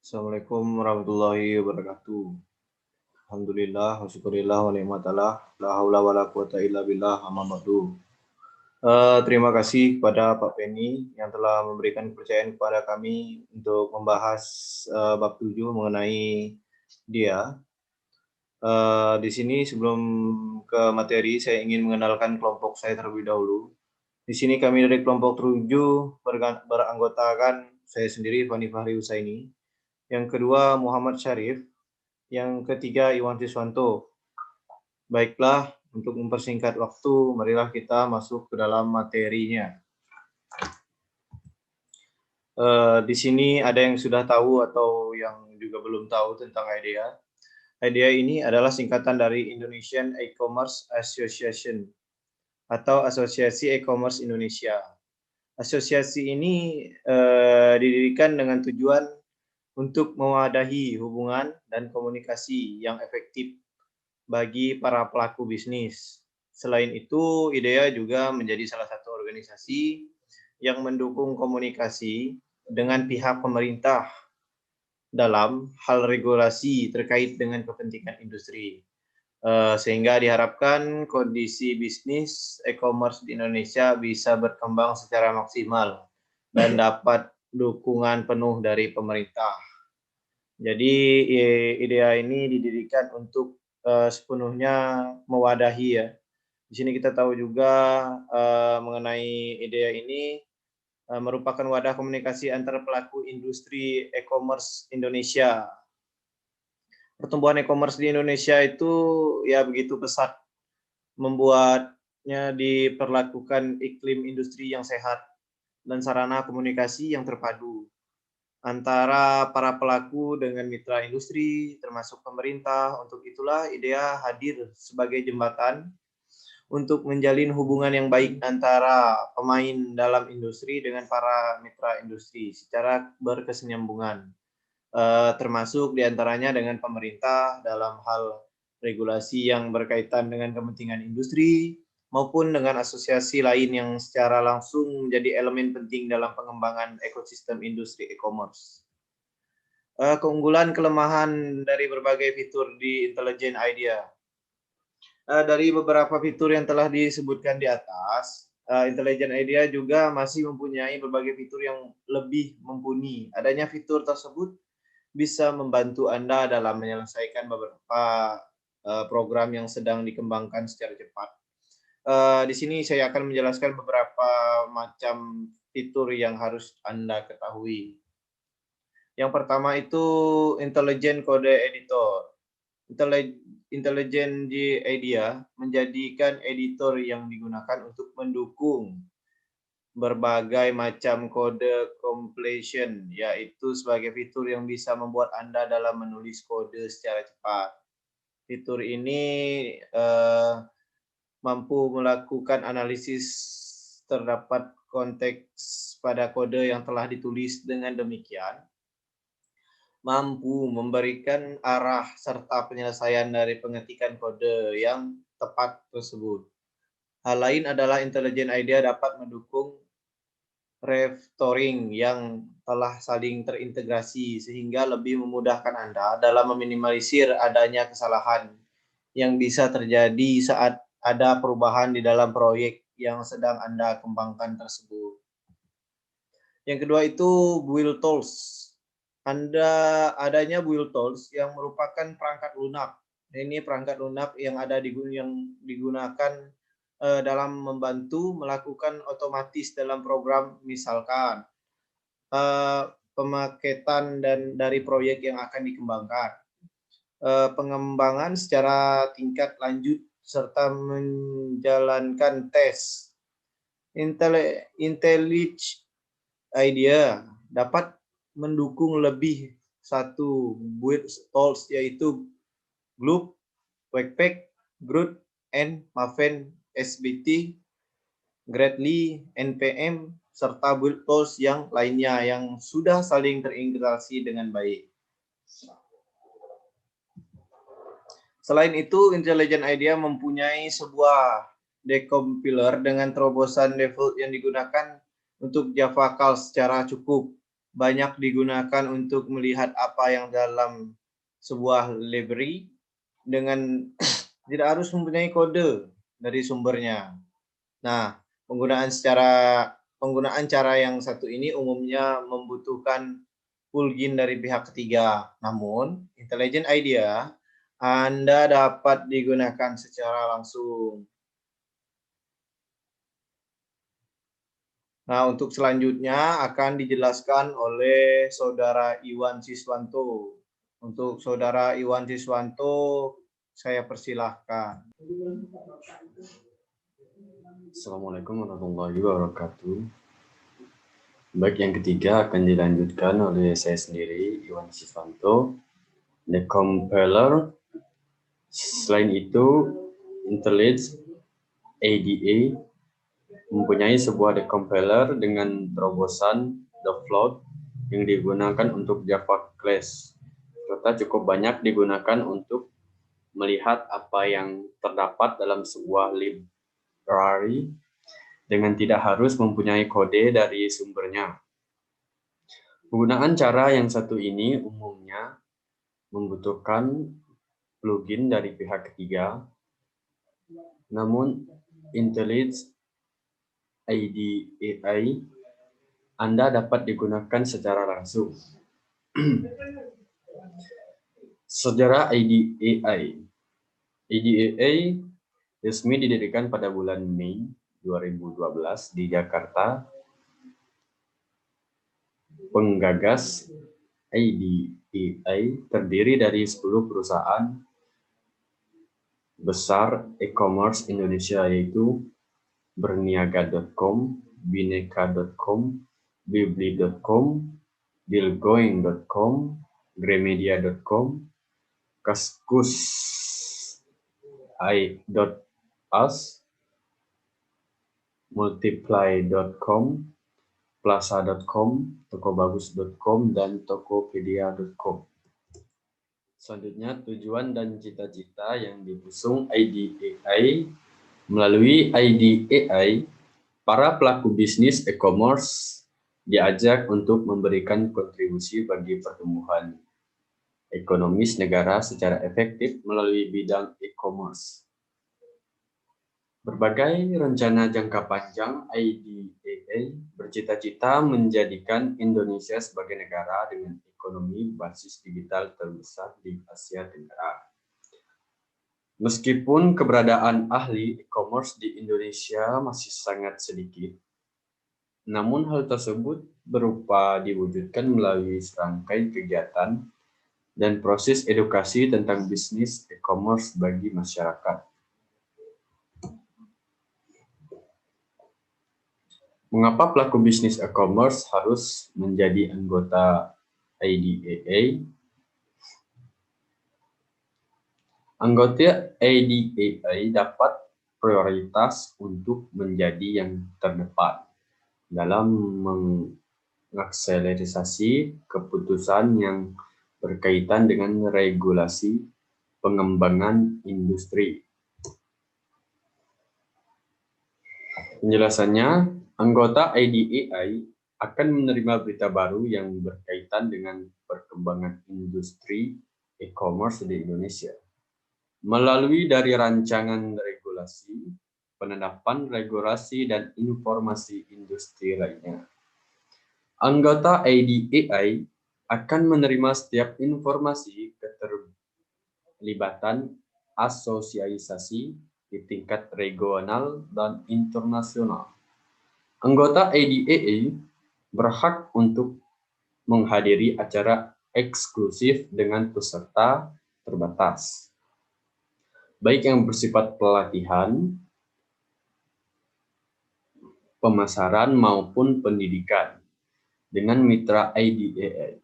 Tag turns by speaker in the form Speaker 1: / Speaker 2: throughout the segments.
Speaker 1: Assalamualaikum warahmatullahi wabarakatuh. Alhamdulillah, wa syukurillah, wa ni'matallah, la haula wa la quwata illa billah, amma ba'du. Terima kasih kepada Pak Penny yang telah memberikan kepercayaan kepada kami untuk membahas bab 7 mengenai dia. Di sini sebelum ke materi, saya ingin mengenalkan kelompok saya terlebih dahulu. Di sini kami dari kelompok 7 beranggotakan saya sendiri, Fani Fahri Husaini. Yang kedua, Muhammad Syarif. Yang ketiga, Iwan Tiswanto. Baiklah, untuk mempersingkat waktu, marilah kita masuk ke dalam materinya. Di sini ada yang sudah tahu atau yang juga belum tahu tentang IDEA. IDEA ini adalah singkatan dari Indonesian E-Commerce Association atau Asosiasi E-Commerce Indonesia. Asosiasi ini didirikan dengan tujuan untuk mewadahi hubungan dan komunikasi yang efektif bagi para pelaku bisnis. Selain itu, IDEA juga menjadi salah satu organisasi yang mendukung komunikasi dengan pihak pemerintah dalam hal regulasi terkait dengan kepentingan industri. Sehingga diharapkan kondisi bisnis e-commerce di Indonesia bisa berkembang secara maksimal dan dapat dukungan penuh dari pemerintah. Jadi IDEA ini didirikan untuk sepenuhnya mewadahi ya. Di sini kita tahu juga mengenai IDEA ini merupakan wadah komunikasi antar pelaku industri e-commerce Indonesia. Pertumbuhan e-commerce di Indonesia itu ya begitu pesat, membuatnya diperlakukan iklim industri yang sehat dan sarana komunikasi yang terpadu antara para pelaku dengan mitra industri, termasuk pemerintah. Untuk itulah IDEA hadir sebagai jembatan untuk menjalin hubungan yang baik antara pemain dalam industri dengan para mitra industri secara berkesinambungan, termasuk diantaranya dengan pemerintah dalam hal regulasi yang berkaitan dengan kepentingan industri, maupun dengan asosiasi lain yang secara langsung menjadi elemen penting dalam pengembangan ekosistem industri e-commerce. Keunggulan kelemahan dari berbagai fitur di Intelligent IDEA. Dari beberapa fitur yang telah disebutkan di atas, Intelligent IDEA juga masih mempunyai berbagai fitur yang lebih mumpuni. Adanya fitur tersebut bisa membantu Anda dalam menyelesaikan beberapa program yang sedang dikembangkan secara cepat. Di sini saya akan menjelaskan beberapa macam fitur yang harus Anda ketahui. Yang pertama itu Intelligent Code Editor. Intelligent IDEA menjadikan editor yang digunakan untuk mendukung berbagai macam kode completion, yaitu sebagai fitur yang bisa membuat Anda dalam menulis kode secara cepat. Fitur ini mampu melakukan analisis terdapat konteks pada kode yang telah ditulis, dengan demikian mampu memberikan arah serta penyelesaian dari pengetikan kode yang tepat tersebut. Hal lain adalah Intelligent IDEA dapat mendukung refactoring yang telah saling terintegrasi sehingga lebih memudahkan Anda dalam meminimalisir adanya kesalahan yang bisa terjadi saat ada perubahan di dalam proyek yang sedang Anda kembangkan tersebut. Yang kedua itu Build Tools. Adanya Build Tools yang merupakan perangkat lunak. Ini perangkat lunak yang digunakan dalam membantu melakukan otomatis dalam program, misalkan pemaketan dan dari proyek yang akan dikembangkan, pengembangan secara tingkat lanjut serta menjalankan tes. Intelligent IDEA dapat mendukung lebih satu build tools, yaitu Glue, Webpack, Groot, and Maven SBT, Gradle, NPM, serta build tools yang lainnya yang sudah saling terintegrasi dengan baik. Selain itu, Intelligent IDEA mempunyai sebuah decompiler dengan terobosan default yang digunakan untuk Java CAL secara cukup. banyak digunakan untuk melihat apa yang dalam sebuah library dengan tidak harus mempunyai kode dari sumbernya. Nah, penggunaan cara yang satu ini umumnya membutuhkan plugin dari pihak ketiga. Namun, Intelligent IDEA Anda dapat digunakan secara langsung. Nah, untuk selanjutnya akan dijelaskan oleh Saudara Iwan Siswanto. Untuk Saudara Iwan Siswanto, saya persilahkan.
Speaker 2: Assalamualaikum warahmatullahi wabarakatuh. Baik, yang ketiga akan dilanjutkan oleh saya sendiri, Iwan Siswanto. The compiler. Selain itu, IntelliJ IDEA mempunyai sebuah decompiler dengan terobosan the float yang digunakan untuk Java class. Serta cukup banyak digunakan untuk melihat apa yang terdapat dalam sebuah library dengan tidak harus mempunyai kode dari sumbernya. Penggunaan cara yang satu ini umumnya membutuhkan plugin dari pihak ketiga, namun IntelliJ IDEA Anda dapat digunakan secara langsung. Sejarah IDEA. IDEA resmi didirikan pada bulan Mei 2012 di Jakarta. Penggagas IDEA terdiri dari 10 perusahaan besar e-commerce Indonesia, yaitu berniaga.com, bineka.com, bibli.com, dealgoing.com, gramedia.com, kaskus.us, multiply.com, plaza.com, tokobagus.com, dan tokopedia.com. Selanjutnya, tujuan dan cita-cita yang diusung IDEA. Melalui IDEA, para pelaku bisnis e-commerce diajak untuk memberikan kontribusi bagi pertumbuhan ekonomis negara secara efektif melalui bidang e-commerce. Berbagai rencana jangka panjang IDEA bercita-cita menjadikan Indonesia sebagai negara dengan ekonomi basis digital terbesar di Asia Tenggara. Meskipun keberadaan ahli e-commerce di Indonesia masih sangat sedikit, namun hal tersebut berupa diwujudkan melalui serangkai kegiatan dan proses edukasi tentang bisnis e-commerce bagi masyarakat. Mengapa pelaku bisnis e-commerce harus menjadi anggota IDEA? Anggota IDEA dapat prioritas untuk menjadi yang terdepan dalam mengakselerasi keputusan yang berkaitan dengan regulasi pengembangan industri. Penjelasannya, anggota IDEA akan menerima berita baru yang berkaitan dengan perkembangan industri e-commerce di Indonesia melalui dari rancangan regulasi, penetapan regulasi, dan informasi industri lainnya. Anggota IDEA akan menerima setiap informasi keterlibatan asosiasi di tingkat regional dan internasional. Anggota IDEA berhak untuk menghadiri acara eksklusif dengan peserta terbatas, baik yang bersifat pelatihan, pemasaran, maupun pendidikan, dengan mitra IDEA.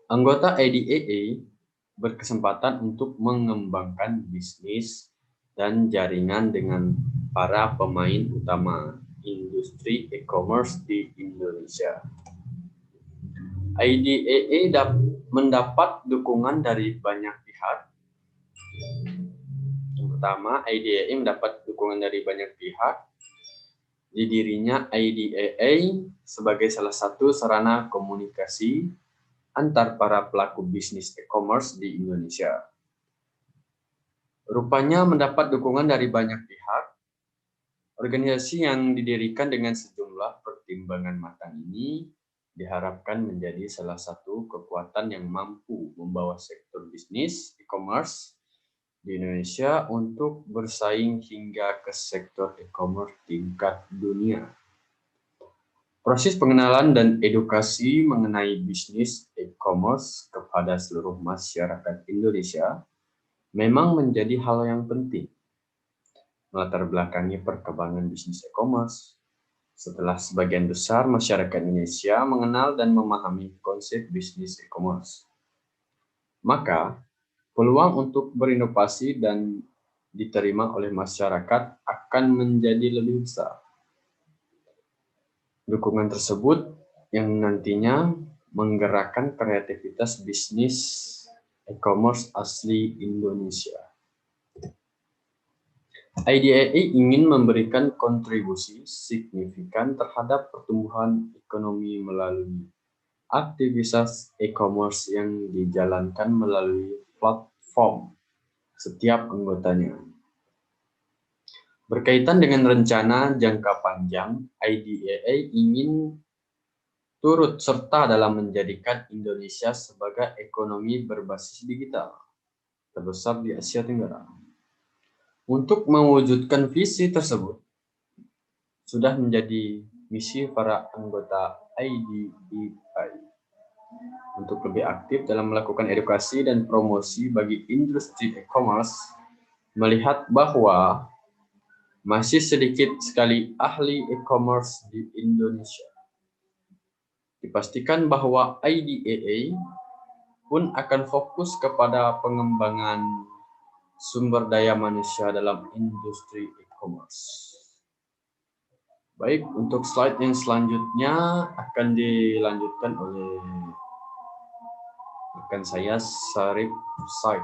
Speaker 2: Anggota IDEA berkesempatan untuk mengembangkan bisnis dan jaringan dengan para pemain utama industri e-commerce di Indonesia. IDEA mendapat dukungan dari banyak pihak. Yang pertama, IDEA mendapat dukungan dari banyak pihak, didirinya IDEA sebagai salah satu sarana komunikasi antar para pelaku bisnis e-commerce di Indonesia. Rupanya mendapat dukungan dari banyak pihak. Organisasi yang didirikan dengan sejumlah pertimbangan matang ini diharapkan menjadi salah satu kekuatan yang mampu membawa sektor bisnis e-commerce di Indonesia untuk bersaing hingga ke sektor e-commerce tingkat dunia. Proses pengenalan dan edukasi mengenai bisnis e-commerce kepada seluruh masyarakat Indonesia memang menjadi hal yang penting. Melatar belakangi perkembangan bisnis e-commerce, setelah sebagian besar masyarakat Indonesia mengenal dan memahami konsep bisnis e-commerce, maka peluang untuk berinovasi dan diterima oleh masyarakat akan menjadi lebih besar. Dukungan tersebut yang nantinya menggerakkan kreativitas bisnis e-commerce asli Indonesia. IDEA ingin memberikan kontribusi signifikan terhadap pertumbuhan ekonomi melalui aktivitas e-commerce yang dijalankan melalui platform setiap anggotanya. Berkaitan dengan rencana jangka panjang, IDEA ingin turut serta dalam menjadikan Indonesia sebagai ekonomi berbasis digital terbesar di Asia Tenggara. Untuk mewujudkan visi tersebut, sudah menjadi misi para anggota IDEA untuk lebih aktif dalam melakukan edukasi dan promosi bagi industri e-commerce, melihat bahwa masih sedikit sekali ahli e-commerce di Indonesia. Dipastikan bahwa IDEA pun akan fokus kepada pengembangan sumber daya manusia dalam industri e-commerce. Baik, untuk slide yang selanjutnya akan dilanjutkan oleh rekan saya, Sarip Said.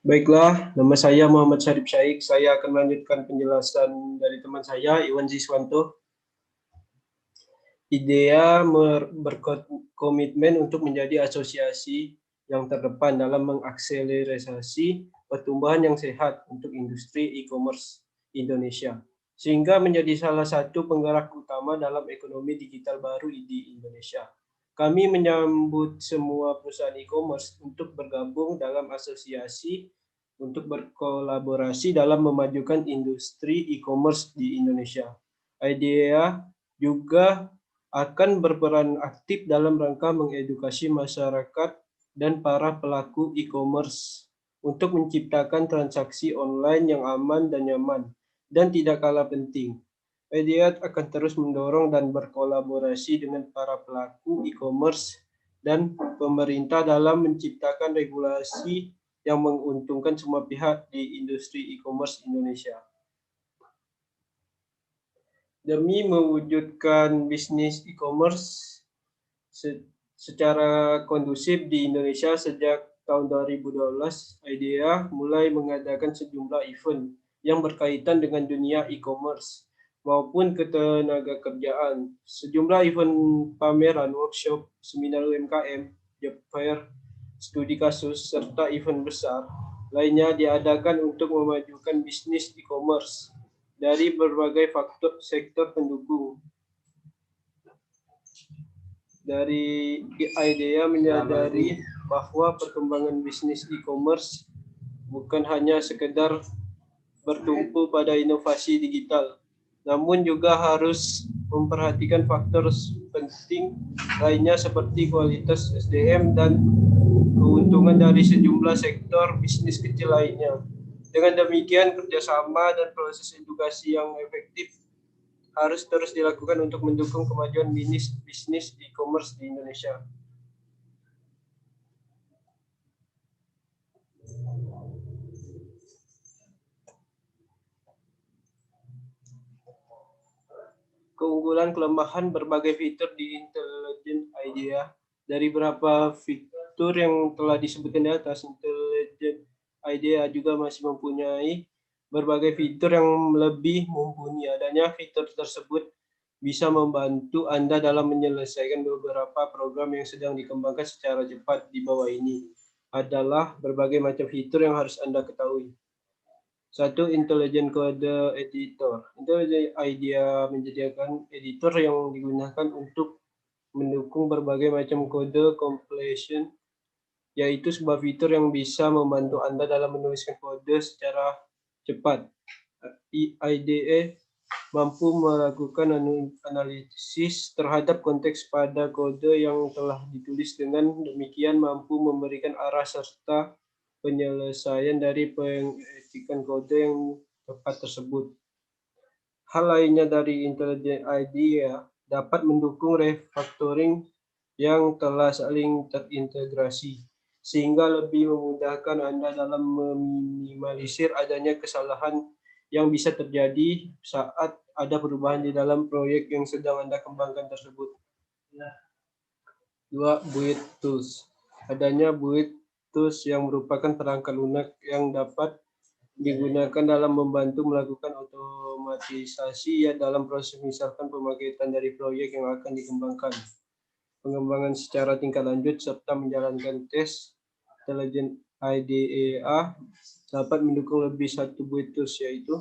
Speaker 3: Baiklah, nama saya Muhammad Syarif Syaik. Saya akan melanjutkan penjelasan dari teman saya, Iwan Ziswanto. IDEA berkomitmen untuk menjadi asosiasi yang terdepan dalam mengakselerasi pertumbuhan yang sehat untuk industri e-commerce Indonesia, sehingga menjadi salah satu penggerak utama dalam ekonomi digital baru di Indonesia. Kami menyambut semua perusahaan e-commerce untuk bergabung dalam asosiasi untuk berkolaborasi dalam memajukan industri e-commerce di Indonesia. IDEA juga akan berperan aktif dalam rangka mengedukasi masyarakat dan para pelaku e-commerce untuk menciptakan transaksi online yang aman dan nyaman. Dan tidak kalah penting, IDEA akan terus mendorong dan berkolaborasi dengan para pelaku e-commerce dan pemerintah dalam menciptakan regulasi yang menguntungkan semua pihak di industri e-commerce Indonesia. Demi mewujudkan bisnis e-commerce secara kondusif di Indonesia sejak tahun 2012, IDEA mulai mengadakan sejumlah event yang berkaitan dengan dunia e-commerce maupun ketenagakerjaan. Sejumlah event pameran, workshop, seminar UMKM, job fair, studi kasus, serta event besar lainnya diadakan untuk memajukan bisnis e-commerce dari berbagai faktor sektor pendukung. Dari IDEA menyadari bahwa perkembangan bisnis e-commerce bukan hanya sekedar bertumpu pada inovasi digital, namun juga harus memperhatikan faktor penting lainnya seperti kualitas SDM dan keuntungan dari sejumlah sektor bisnis kecil lainnya. Dengan demikian, kerjasama dan proses edukasi yang efektif harus terus dilakukan untuk mendukung kemajuan bisnis e-commerce di Indonesia. Keunggulan kelemahan berbagai fitur di Intelligent IDEA. Dari beberapa fitur yang telah disebutkan di atas, Intelligent IDEA juga masih mempunyai berbagai fitur yang lebih mumpuni. Adanya fitur tersebut bisa membantu Anda dalam menyelesaikan beberapa program yang sedang dikembangkan secara cepat. Di bawah ini adalah berbagai macam fitur yang harus Anda ketahui. 1. Intelligent Code Editor. Intelligent IDEA menyediakan editor yang digunakan untuk mendukung berbagai macam kode compilation, yaitu sebuah fitur yang bisa membantu Anda dalam menuliskan kode secara cepat. IDE mampu melakukan analisis terhadap konteks pada kode yang telah ditulis, dengan demikian mampu memberikan arah serta penyelesaian dari pengetikan kode yang tepat tersebut. Hal lainnya dari Intelligent IDEA dapat mendukung refactoring yang telah saling terintegrasi, sehingga lebih memudahkan Anda dalam meminimalisir adanya kesalahan yang bisa terjadi saat ada perubahan di dalam proyek yang sedang Anda kembangkan tersebut. 2. Build Tools. Adanya Build Tools yang merupakan perangkat lunak yang dapat digunakan dalam membantu melakukan otomatisasi ya dalam proses, misalkan pemakaian dari proyek yang akan dikembangkan, pengembangan secara tingkat lanjut, serta menjalankan tes. Intelligent IDEA dapat mendukung lebih satu build tools, yaitu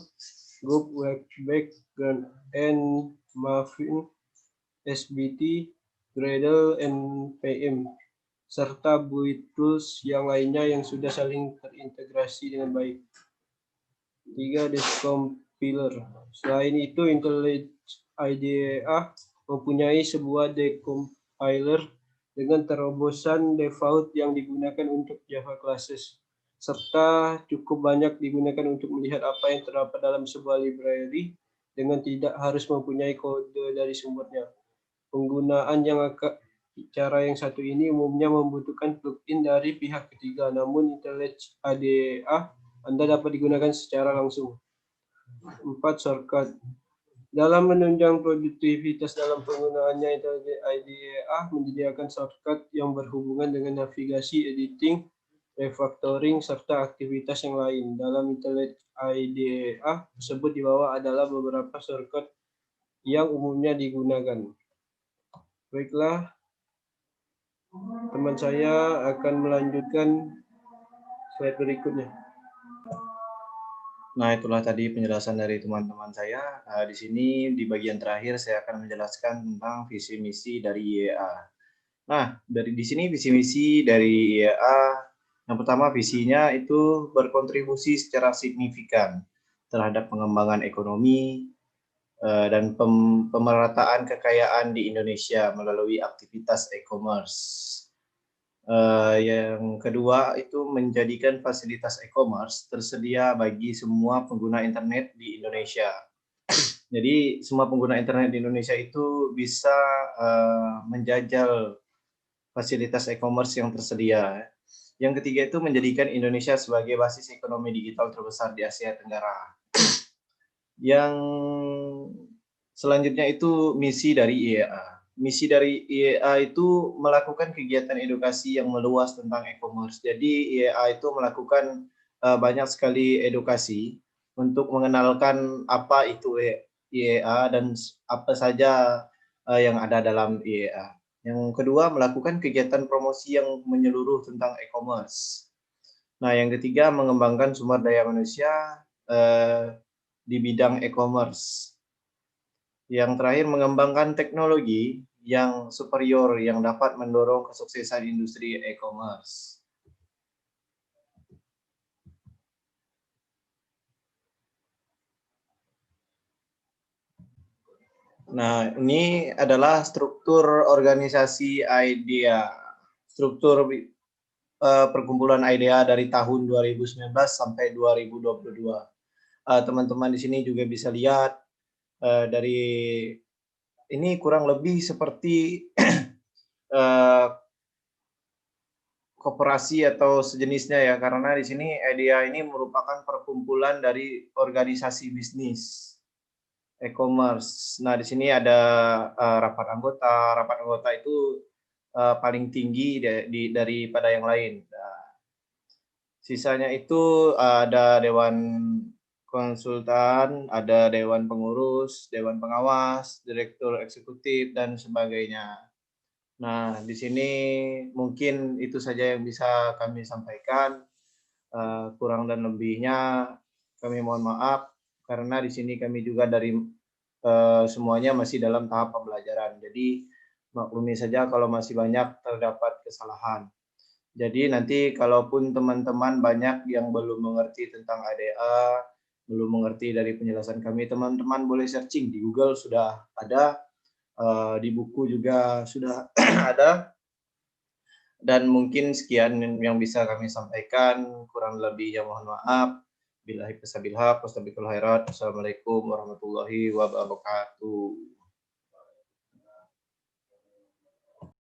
Speaker 3: Group, Webpack, and Muffin, SBT, Gradle, and PM, serta build tools yang lainnya yang sudah saling terintegrasi dengan baik. 3. Decompiler. Selain itu, Intelligent IDEA mempunyai sebuah decompiler dengan terobosan default yang digunakan untuk Java classes, serta cukup banyak digunakan untuk melihat apa yang terdapat dalam sebuah library dengan tidak harus mempunyai kode dari sumbernya. Penggunaan cara yang satu ini umumnya membutuhkan plugin dari pihak ketiga, namun Intelligent IDEA Anda dapat digunakan secara langsung. 4. Shortcut. Dalam menunjang produktivitas dalam penggunaannya, Intelligent IDEA menyediakan shortcut yang berhubungan dengan navigasi, editing, refactoring, serta aktivitas yang lain. Dalam Intelligent IDEA tersebut di bawah adalah beberapa shortcut yang umumnya digunakan. Baiklah, teman saya akan melanjutkan slide berikutnya.
Speaker 1: Nah, itulah tadi penjelasan dari teman-teman saya. Di sini di bagian terakhir saya akan menjelaskan tentang visi misi dari IEA. Nah, di sini visi misi dari IEA, yang pertama visinya itu berkontribusi secara signifikan terhadap pengembangan ekonomi dan pemerataan kekayaan di Indonesia melalui aktivitas e-commerce. Yang kedua itu menjadikan fasilitas e-commerce tersedia bagi semua pengguna internet di Indonesia. Jadi semua pengguna internet di Indonesia itu bisa menjajal fasilitas e-commerce yang tersedia. Yang ketiga itu menjadikan Indonesia sebagai basis ekonomi digital terbesar di Asia Tenggara. Yang selanjutnya itu misi dari IEA. Misi dari IEA itu melakukan kegiatan edukasi yang meluas tentang e-commerce. Jadi IEA itu melakukan banyak sekali edukasi untuk mengenalkan apa itu IEA dan apa saja yang ada dalam IEA. Yang kedua, melakukan kegiatan promosi yang menyeluruh tentang e-commerce. Nah, yang ketiga, mengembangkan sumber daya manusia di bidang e-commerce. Yang terakhir, mengembangkan teknologi yang superior yang dapat mendorong kesuksesan industri e-commerce. Nah, ini adalah struktur organisasi IDEA, struktur perkumpulan IDEA dari tahun 2019 sampai 2022. Teman-teman di sini juga bisa lihat dari ini kurang lebih seperti koperasi atau sejenisnya ya, karena di sini IDEA ini merupakan perkumpulan dari organisasi bisnis e-commerce. Nah, di sini ada rapat anggota. Rapat anggota itu paling tinggi daripada yang lain. Nah, sisanya itu ada dewan konsultan, ada dewan pengurus, dewan pengawas, direktur eksekutif, dan sebagainya. Nah, di sini mungkin itu saja yang bisa kami sampaikan. Kurang dan lebihnya kami mohon maaf, karena di sini kami juga dari semuanya masih dalam tahap pembelajaran. Jadi maklumi saja kalau masih banyak terdapat kesalahan. Jadi nanti kalaupun teman-teman banyak yang belum mengerti tentang ADA, belum mengerti dari penjelasan kami, teman-teman boleh searching di Google, sudah ada, di buku juga sudah ada. Dan mungkin sekian yang bisa kami sampaikan, kurang lebihnya mohon maaf. Billahi taufiq wal hidayah. Wassalamualaikum warahmatullahi wabarakatuh.